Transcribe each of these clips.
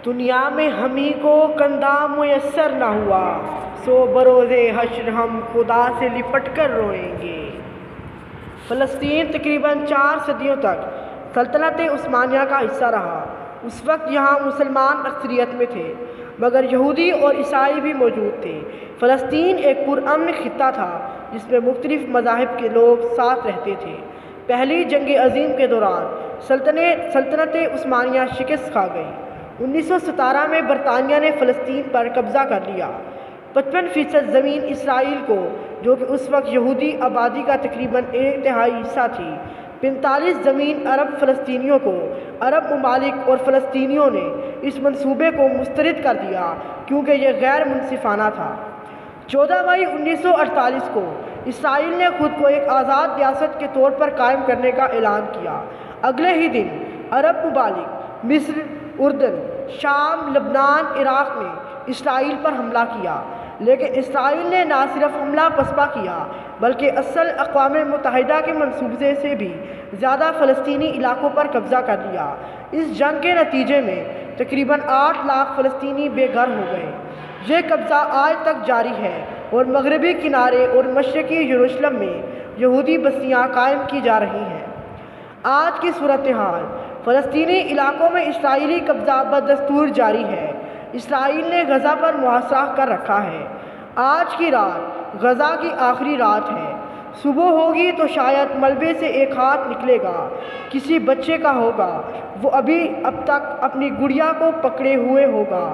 دنیا میں ہمیں کو کندھا میسر نہ ہوا، سو بروز حشر ہم خدا سے لپٹ کر روئیں گے۔ فلسطین تقریباً 4 صدیوں تک سلطنت عثمانیہ کا حصہ رہا۔ اس وقت یہاں مسلمان اکثریت میں تھے، مگر یہودی اور عیسائی بھی موجود تھے۔ فلسطین ایک پرامن خطہ تھا جس میں مختلف مذاہب کے لوگ ساتھ رہتے تھے۔ پہلی جنگ عظیم کے دوران سلطنت عثمانیہ شکست کھا گئی۔ 1917 میں برطانیہ نے فلسطین پر قبضہ کر لیا۔ 55% زمین اسرائیل کو، جو کہ اس وقت یہودی آبادی کا تقریباً 1/3 حصہ تھی، 45 زمین عرب فلسطینیوں کو۔ عرب ممالک اور فلسطینیوں نے اس منصوبے کو مسترد کر دیا کیونکہ یہ غیر منصفانہ تھا۔ 14 مئی 1948 کو اسرائیل نے خود کو ایک آزاد ریاست کے طور پر قائم کرنے کا اعلان کیا۔ اگلے ہی دن عرب ممالک مصر، اردن، شام، لبنان، عراق نے اسرائیل پر حملہ کیا، لیکن اسرائیل نے نہ صرف حملہ پسپا کیا بلکہ اصل اقوام متحدہ کے منصوبے سے بھی زیادہ فلسطینی علاقوں پر قبضہ کر لیا۔ اس جنگ کے نتیجے میں تقریباً 8 لاکھ فلسطینی بے گھر ہو گئے۔ یہ قبضہ آج تک جاری ہے اور مغربی کنارے اور مشرقی یروشلم میں یہودی بستیاں قائم کی جا رہی ہیں۔ آج کی صورتحال فلسطینی علاقوں میں اسرائیلی قبضہ بدستور جاری ہے۔ اسرائیل نے غزہ پر محاصرہ کر رکھا ہے۔ آج کی رات غزہ کی آخری رات ہے۔ صبح ہوگی تو شاید ملبے سے ایک ہاتھ نکلے گا، کسی بچے کا ہوگا، وہ اب تک اپنی گڑیا کو پکڑے ہوئے ہوگا۔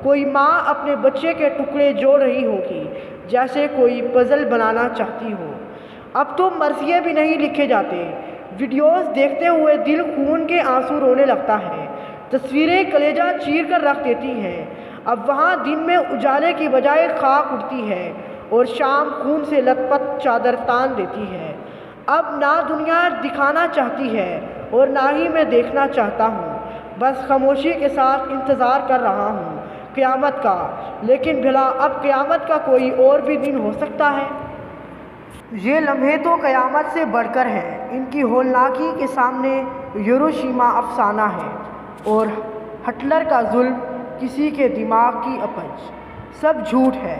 کوئی ماں اپنے بچے کے ٹکڑے جوڑ رہی ہوگی جیسے کوئی پزل بنانا چاہتی ہو۔ اب تو مرثیے بھی نہیں لکھے جاتے۔ ویڈیوز دیکھتے ہوئے دل خون کے آنسو رونے لگتا ہے۔ تصویریں کلیجہ چیر کر رکھ دیتی ہیں۔ اب وہاں دن میں اجالے کی بجائے خاک اڑتی ہے اور شام خون سے لت پت چادر تان دیتی ہے۔ اب نہ دنیا دکھانا چاہتی ہے اور نہ ہی میں دیکھنا چاہتا ہوں، بس خاموشی کے ساتھ انتظار کر رہا ہوں قیامت کا۔ لیکن بھلا اب قیامت کا کوئی اور بھی دن ہو سکتا ہے؟ یہ لمحے تو قیامت سے بڑھ کر ہیں۔ ان کی ہولناکی کے سامنے ہیروشیما افسانہ ہے اور ہٹلر کا ظلم کسی کے دماغ کی اپج۔ سب جھوٹ ہے۔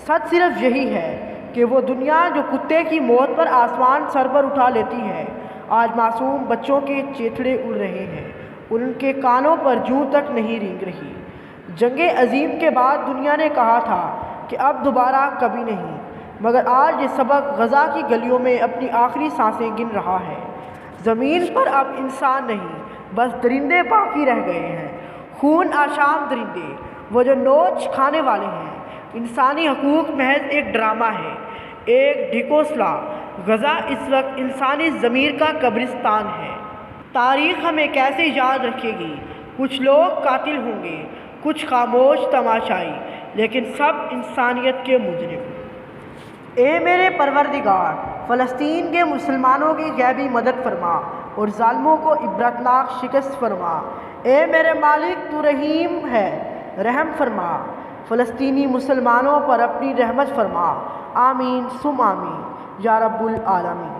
سچ صرف یہی ہے کہ وہ دنیا جو کتے کی موت پر آسمان سر پر اٹھا لیتی ہے، آج معصوم بچوں کے چیتڑے اڑ رہے ہیں، ان کے کانوں پر جوں تک نہیں رینگ رہی۔ جنگ عظیم کے بعد دنیا نے کہا تھا کہ اب دوبارہ کبھی نہیں، مگر آج یہ سبق غزہ کی گلیوں میں اپنی آخری سانسیں گن رہا ہے۔ زمین پر اب انسان نہیں، بس درندے باقی رہ گئے ہیں، خون آشام درندے، وہ جو نوچ کھانے والے ہیں۔ انسانی حقوق محض ایک ڈرامہ ہے، ایک ڈھکوسلا۔ غزہ اس وقت انسانی ضمیر کا قبرستان ہے۔ تاریخ ہمیں کیسے یاد رکھے گی؟ کچھ لوگ قاتل ہوں گے، کچھ خاموش تماشائی، لیکن سب انسانیت کے مجرم۔ اے میرے پروردگار، فلسطین کے مسلمانوں کی غیبی مدد فرما اور ظالموں کو عبرتناک شکست فرما۔ اے میرے مالک، تو رحیم ہے، رحم فرما۔ فلسطینی مسلمانوں پر اپنی رحمت فرما۔ آمین ثم آمین یا رب العالمین۔